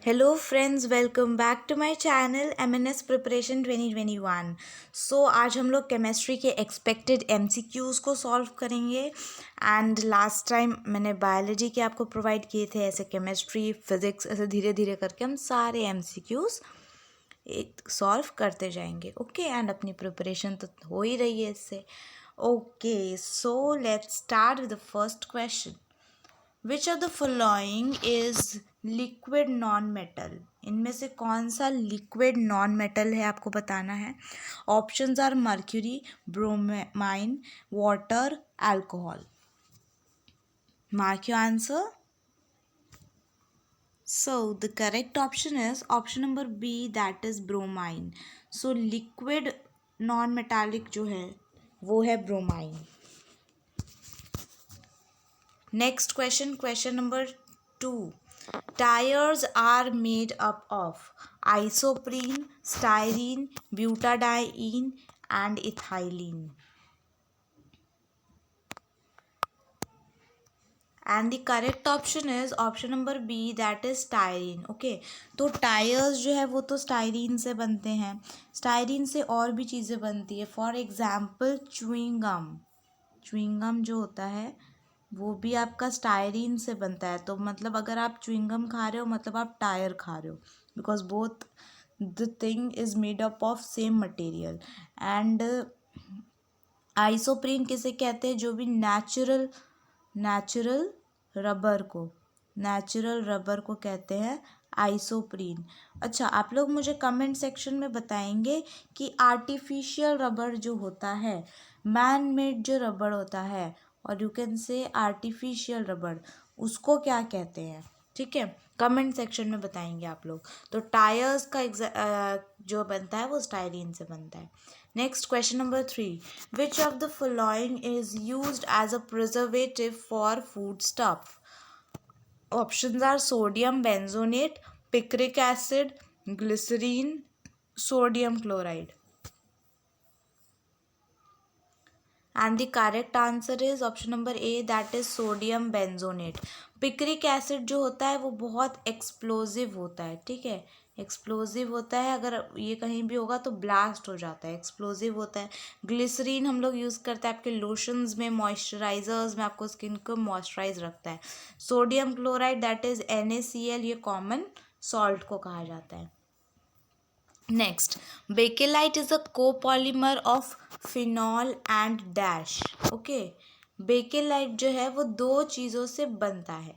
Hello friends, welcome back to my channel MNS preparation 2021। आज हम लोग केमिस्ट्री के एक्सपेक्टेड MCQs को सॉल्व करेंगे। एंड लास्ट टाइम मैंने बायोलॉजी के आपको प्रोवाइड किए थे, ऐसे केमिस्ट्री फिजिक्स ऐसे धीरे धीरे करके हम सारे MCQs एक सॉल्व करते जाएंगे। ओके, एंड अपनी प्रिपरेशन तो हो ही रही है इससे। Okay, so let's start with the first question. Which of the following is liquid non metal? इनमें से कौन सा लिक्विड नॉन मेटल है आपको बताना है। Options are mercury, bromine, water, alcohol. Mark your answer. So the correct option is option number B, that is bromine. So liquid non metallic जो है वो है bromine. Next question, question number 2. Tires are made up of isoprene, styrene, butadiene and ethylene. And the correct option is option number B, that is styrene. Okay, तो tyres जो है वो तो styrene से बनते हैं। स्टायरीन से और भी चीज़ें बनती है, फॉर एग्जाम्पल च्युइंगम। च्युइंगम जो होता है वो भी आपका स्टायरीन से बनता है। तो मतलब अगर आप च्युइंगम खा रहे हो मतलब आप टायर खा रहे हो, because both the thing is made up of same material. And isoprene किसे कहते हैं? जो भी नेचुरल रबर को कहते हैं आइसोप्रीन। अच्छा, आप लोग मुझे कमेंट सेक्शन में बताएंगे कि आर्टिफिशियल रबर जो होता है, मैन मेड जो रबर होता है, और you can say artificial rubber, उसको क्या कहते हैं? ठीक है, कमेंट सेक्शन में बताएंगे आप लोग। तो टायर्स का जो बनता है वो स्टायरीन से बनता है। Next question number 3. Which of the following is used as a preservative for food stuff? Options are sodium benzoate, picric acid, glycerine, sodium chloride. And the correct answer is option number A, that is sodium benzonate. Picric acid जो होता है वो बहुत explosive होता है। ठीक है, explosive होता है, अगर ये कहीं भी होगा तो ब्लास्ट हो जाता है, एक्सप्लोजिव होता है। ग्लिसरीन हम लोग यूज़ करते हैं आपके लोशंस में, मॉइस्चराइजर्स में, आपको स्किन को मॉइस्चराइज रखता है। Sodium chloride that is NaCl, ये कॉमन सॉल्ट को कहा जाता है। Next, bakelite is a copolymer of phenol and dash. Okay, bakelite जो है वो दो चीज़ों से बनता है।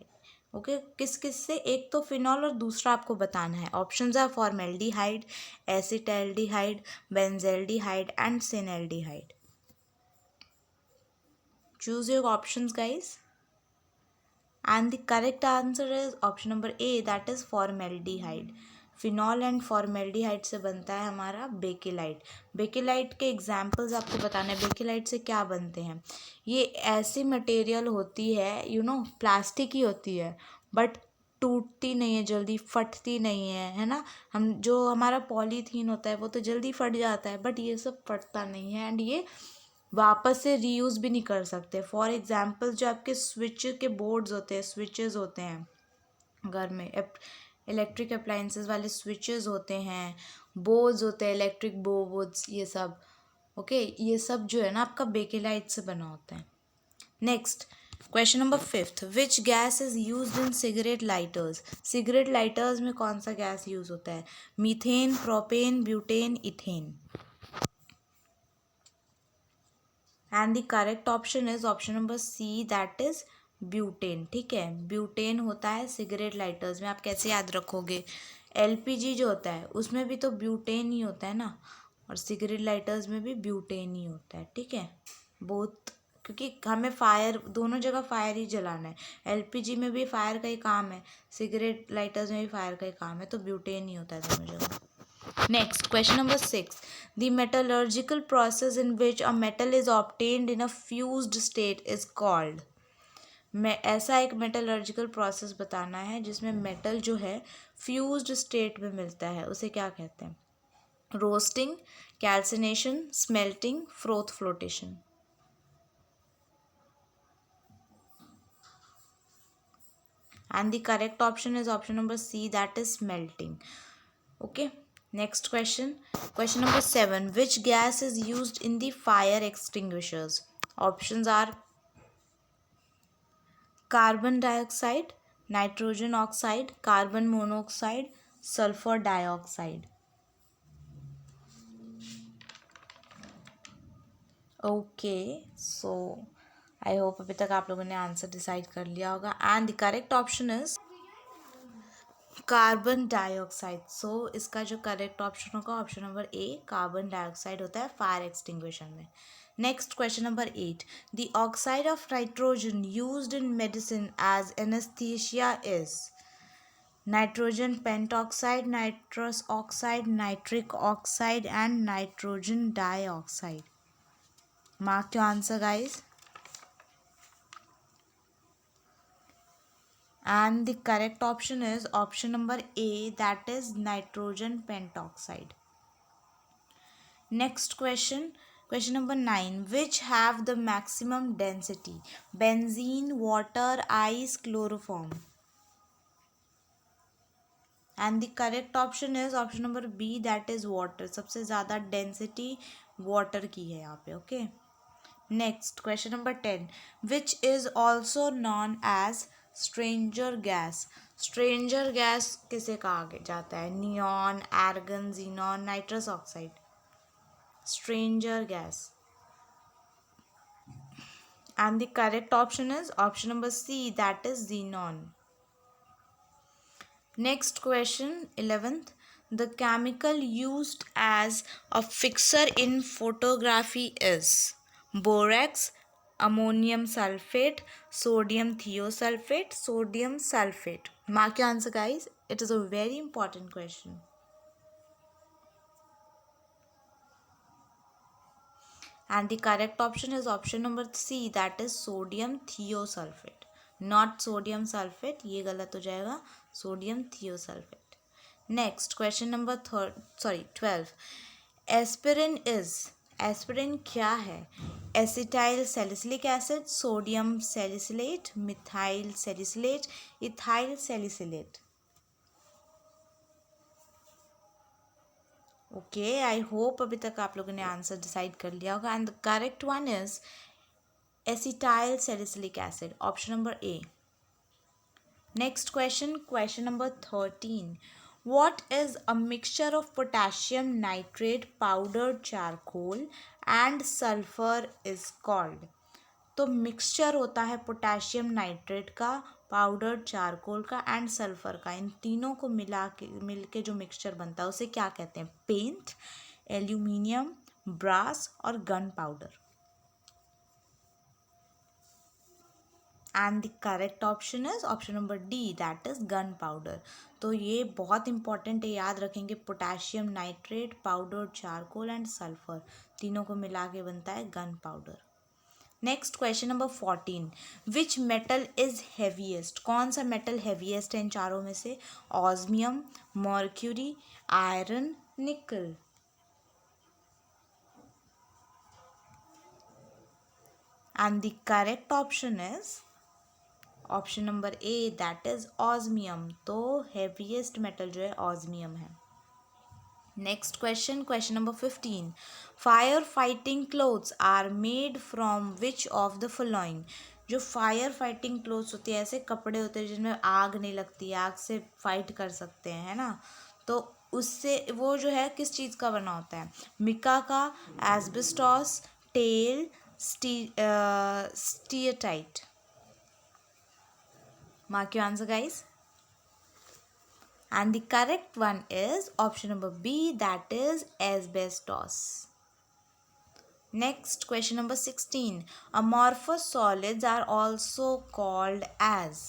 ओके, किस किस से? एक तो फिनॉल और दूसरा आपको बताना है। Options are formaldehyde, acetaldehyde, benzaldehyde and cinnamaldehyde. Choose your options guys. And the correct answer is option number A, that is formaldehyde. Phenol and formaldehyde से बनता है हमारा बेकेलाइट। बेकेलाइट के एग्जाम्पल्स आपको बताना है। बेकेलाइट से क्या बनते हैं? ये ऐसी मटेरियल होती है, प्लास्टिक ही होती है, बट टूटती नहीं है, जल्दी फटती नहीं है ना। हम जो हमारा पॉलीथीन होता है वो तो जल्दी फट जाता है, बट ये सब फटता नहीं है, एंड ये वापस से रीयूज़ भी नहीं कर सकते। फॉर एग्जांपल जो आपके स्विच के बोर्ड्स होते हैं, स्विचेस होते हैं घर में, इलेक्ट्रिक अप्लाइंसेस वाले स्विचेस होते हैं, बोर्ड्स होते हैं, इलेक्ट्रिक बोर्ड्स, ये सब। ओके, ये सब जो है ना आपका बेकेलाइट से बना होता है। Next question number 5. Which gas is use in cigarette lighters? Cigarette lighters में कौन सा गैस यूज होता है? Methane, propane, butane, ethane. And the correct option is option number C, that is butane. ठीक है, ब्यूटेन होता है सिगरेट लाइटर्स में। आप कैसे याद रखोगे? LPG जो होता है उसमें भी तो ब्यूटेन ही होता है ना, और सिगरेट लाइटर्स में भी ब्यूटेन ही होता है। ठीक है, बहुत, क्योंकि हमें फायर, दोनों जगह फायर ही जलाना है। LPG में भी फायर का ही काम है, सिगरेट लाइटर्स में भी फायर का ही काम है, तो ब्यूटेन ही होता है दोनों जगह। Next, question number 6. The metallurgical process in which a metal is obtained in a fused state is called. ऐसा एक मेटलर्जिकल प्रोसेस बताना है जिसमें मेटल जो है फ्यूज्ड स्टेट में मिलता है, उसे क्या कहते हैं? Roasting, calcination, smelting, froth flotation. and the correct option is option number C, that is melting. Okay, next question. Question number 7. Which gas is used in the fire extinguishers? Options are carbon dioxide, nitrogen oxide, carbon monoxide, sulfur dioxide. Okay so I hope अभी तक आप लोगों ने answer decide कर लिया होगा and the correct option is carbon dioxide. So इसका जो करेक्ट ऑप्शन होगा option number A, carbon dioxide होता है फायर एक्सटिंग्विशर में. Next question number 8. The oxide of nitrogen used in medicine as anaesthesia is nitrogen pentoxide, nitrous oxide, nitric oxide and nitrogen dioxide. Mark your answer, guys. And the correct option is option number A, that is nitrogen pentoxide. Next question. Question number 9. Which have the maximum density? Benzene, water, ice, chloroform. And the correct option is option number B, that is water. सबसे ज़्यादा density water की है यहाँ पे. Okay. Next, question number 10. Which is also known as stranger gas? Stranger gas किसे कहा जाता है? Neon, argon, xenon, nitrous oxide. Stranger gas. And the correct option is option number C, that is xenon. Next question, 11th. The chemical used as a fixer in photography is borax, ammonium sulfate, sodium thiosulfate, sodium sulfate. Mark your answer, guys. It is a very important question. And the correct option is option number C, that is sodium thiosulfate. Not sodium sulfate, ये गलत हो जाएगा. Sodium thiosulfate. Next, question number 12. Aspirin is, aspirin क्या है? Acetyl salicylic acid, sodium salicylate, methyl salicylate, ethyl salicylate. Okay, I hope अभी तक आप लोगों ने आंसर डिसाइड कर लिया होगा and the correct one is acetyl salicylic acid, option number A. Next question, question number 13. What is a mixture of potassium nitrate, powdered charcoal and sulfur is called? तो mixture होता है potassium nitrate का, powdered charcoal का and sulphur का. इन तीनों को मिल के जो मिक्सचर बनता है उसे क्या कहते हैं? पेंट, एल्यूमिनियम, ब्रास और gun powder. And the correct option is option number D, that is gun powder. तो ये बहुत इंपॉर्टेंट है, याद रखेंगे. Potassium nitrate, powder charcoal and sulphur, तीनों को मिला के बनता है gun powder. Next question number 14. Which metal is heaviest? कौन सा मेटल हैवीएस्ट है इन चारों में से? ऑस्मियम, मर्क्यूरी, आयरन, निकल. And the correct option is option number A, that is osmium. तो हेवीएस्ट मेटल जो है ऑस्मियम है. Next question, question number 15. Fire fighting clothes are made from which of the following? जो fire fighting clothes होती है, ऐसे कपड़े होते हैं जिनमें आग नहीं लगती, आग से फाइट कर सकते हैं, है ना. तो उससे वो जो है किस चीज़ का बना होता है? मिका का, asbestos, talc, steatite. Mark your answer, guys. And the correct one is option number B, that is asbestos. Next, question number 16. Amorphous solids are also called as.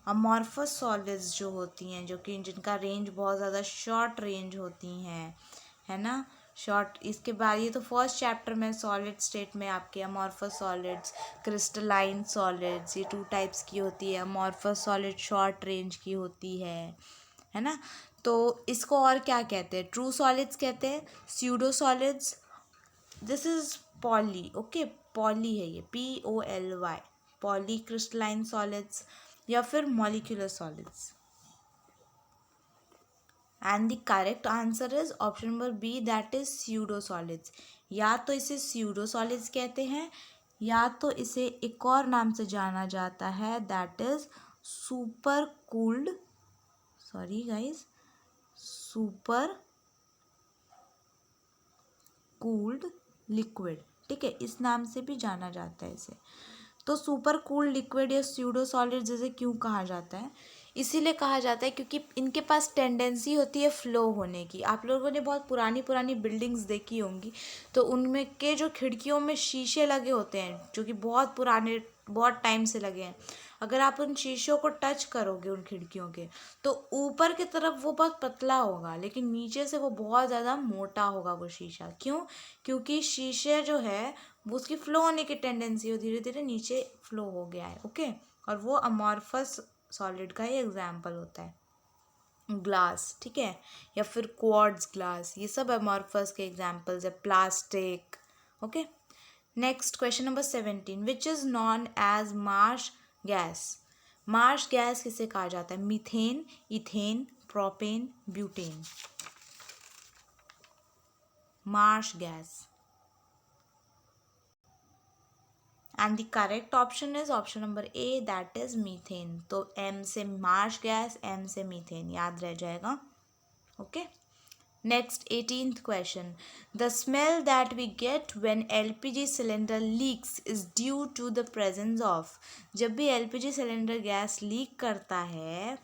amorphous solids जो होती हैं, जो कि जिनका रेंज बहुत ज़्यादा short range होती हैं, है ना. शॉर्ट, इसके बाद ये तो फर्स्ट चैप्टर में सॉलिड स्टेट में आपके अमॉर्फस सॉलिड्स, क्रिस्टलाइन सॉलिड्स, ये 2 टाइप्स की होती है. अमॉर्फस सॉलिड शॉर्ट रेंज की होती है ना. तो इसको और क्या कहते हैं? ट्रू सॉलिड्स कहते हैं, pseudo solids. This is poly. Okay, poly है ये, POLY, पॉली क्रिस्टलाइन सॉलिड्स. या फिर molecular solids. And the correct answer is option number B, that is pseudo solids. या तो इसे स्यूडो सॉलिड्स कहते हैं या तो इसे एक और नाम से जाना जाता है, that is super cooled, sorry guys, super cooled liquid. ठीक है, इस नाम से भी जाना जाता है इसे। तो सुपर कूल्ड लिक्विड या स्यूडो सॉलिड जैसे क्यों कहा जाता है? इसीलिए कहा जाता है क्योंकि इनके पास टेंडेंसी होती है फ्लो होने की। आप लोगों ने बहुत पुरानी पुरानी बिल्डिंग्स देखी होंगी, तो उनमें के जो खिड़कियों में शीशे लगे होते हैं, जो कि बहुत पुराने, बहुत टाइम से लगे हैं, अगर आप उन शीशों को टच करोगे उन खिड़कियों के, तो ऊपर की तरफ वो बहुत पतला होगा, लेकिन नीचे से वो बहुत ज़्यादा मोटा होगा वो शीशा। क्यों? क्योंकि शीशे जो है वो उसकी फ्लो होने की टेंडेंसी हो, धीरे धीरे नीचे फ्लो हो गया है। ओके, और वो अमॉर्फस सॉलिड का ही एग्जाम्पल होता है। ग्लास, ठीक है, या फिर क्वार्ट्ज ग्लास, ये सब अमॉर्फस के एग्जाम्पल्स है। Plastic. Okay, next question number 17, which is known as marsh gas. Marsh gas किसे कहा जाता है? Methane, ethane, propane, butane. Marsh gas. And the correct option is option number A, that is methane. तो M से marsh gas, M से methane, याद रह जाएगा। Okay, next 18th question, the smell that we get when LPG cylinder leaks is due to the presence of. जब भी LPG cylinder gas leak करता है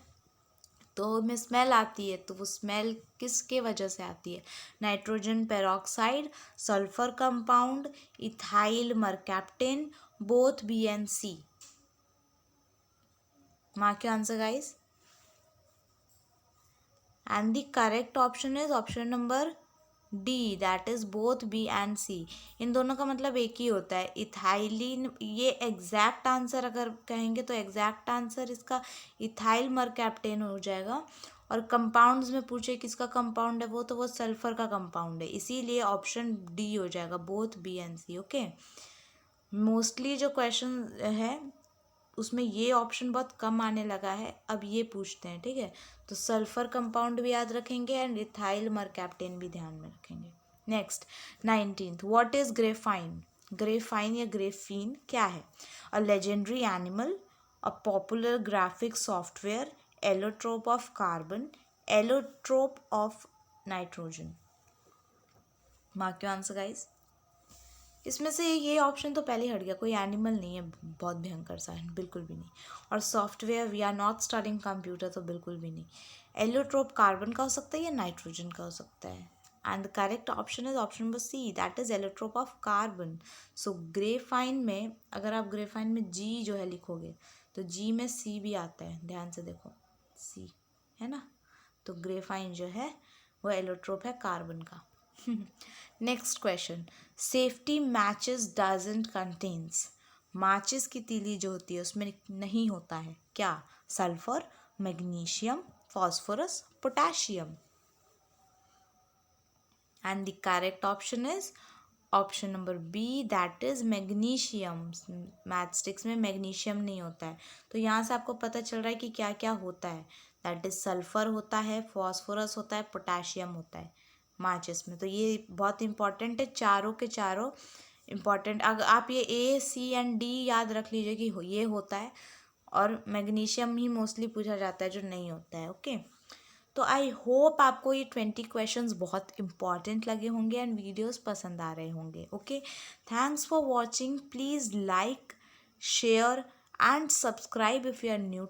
तो में स्मेल आती है, तो वो स्मेल किसके वजह से आती है? Nitrogen peroxide, sulphur compound, ethyl mercaptan, both B and C. Mark your answer guys. And the correct option is option number D, that is both B and C. इन दोनों का मतलब एक ही होता है, इथाइलिन। ये एग्जैक्ट आंसर अगर कहेंगे तो एग्जैक्ट आंसर इसका इथाइल मरकैप्टेन हो जाएगा। और कंपाउंड्स में पूछे किसका कंपाउंड है, वो सल्फर का कंपाउंड है, इसीलिए ऑप्शन डी हो जाएगा, both B and C. Okay, mostly जो क्वेश्चन है उसमें ये ऑप्शन बहुत कम आने लगा है, अब ये पूछते हैं। ठीक है, तो सल्फर कंपाउंड भी याद रखेंगे एंड इथाइल मरकैप्टेन भी ध्यान में रखेंगे। Next 19th, what is graphene. Graphene या ग्रेफीन क्या है? A legendary animal, a popular graphic software, allotrope of carbon, allotrope of nitrogen. Mark your answer guys. इसमें से ये ऑप्शन तो पहले हट गया, कोई एनिमल नहीं है बहुत भयंकर सा है, बिल्कुल भी नहीं। और software, we are not studying computer, तो बिल्कुल भी नहीं। एलोट्रोप कार्बन का हो सकता है या नाइट्रोजन का हो सकता है। And the correct option is option number C, that is allotrope of carbon. So graphene में, अगर आप ग्रेफाइन में जी जो है लिखोगे तो जी में सी भी आता है, ध्यान से देखो, सी है ना। तो ग्रेफाइन जो है वो एलोट्रोप है कार्बन का। Next question, safety matches doesn't contains. माचिस की तीली जो होती है उसमें नहीं होता है क्या? Sulphur, magnesium, phosphorus, potassium. And the correct option is option number B, that is magnesium. Matchsticks में मैग्नीशियम नहीं होता है। तो यहाँ से आपको पता चल रहा है कि क्या क्या होता है, दैट इज सल्फर होता है, फॉस्फोरस होता है, पोटेशियम होता है माचिस में। तो ये बहुत इंपॉर्टेंट है, चारों के चारों इम्पॉर्टेंट। अगर आप ये ए सी एंड डी याद रख लीजिए कि ये होता है, और मैग्नीशियम ही मोस्टली पूछा जाता है जो नहीं होता है। ओके, तो आई होप आपको ये 20 क्वेश्चंस बहुत इंपॉर्टेंट लगे होंगे एंड वीडियोस पसंद आ रहे होंगे। Okay, thanks for watching. Please like, share and subscribe if you are new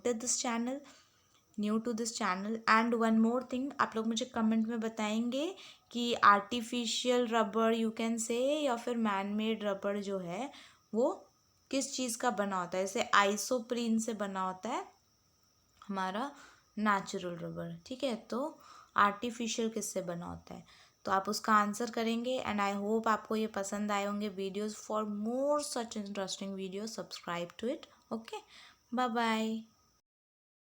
to this channel. And one more thing, आप लोग मुझे कमेंट में बताएंगे कि आर्टिफिशियल रबड़ यू कैन से या फिर मैन मेड रबड़ जो है वो किस चीज़ का बना होता है। जैसे आइसोप्रीन से बना होता है हमारा नेचुरल रबड़, ठीक है, तो आर्टिफिशियल किससे बना होता है, तो आप उसका आंसर करेंगे। एंड आई होप आपको ये पसंद आए होंगे videos. For more such interesting video subscribe to it. Okay, bye bye.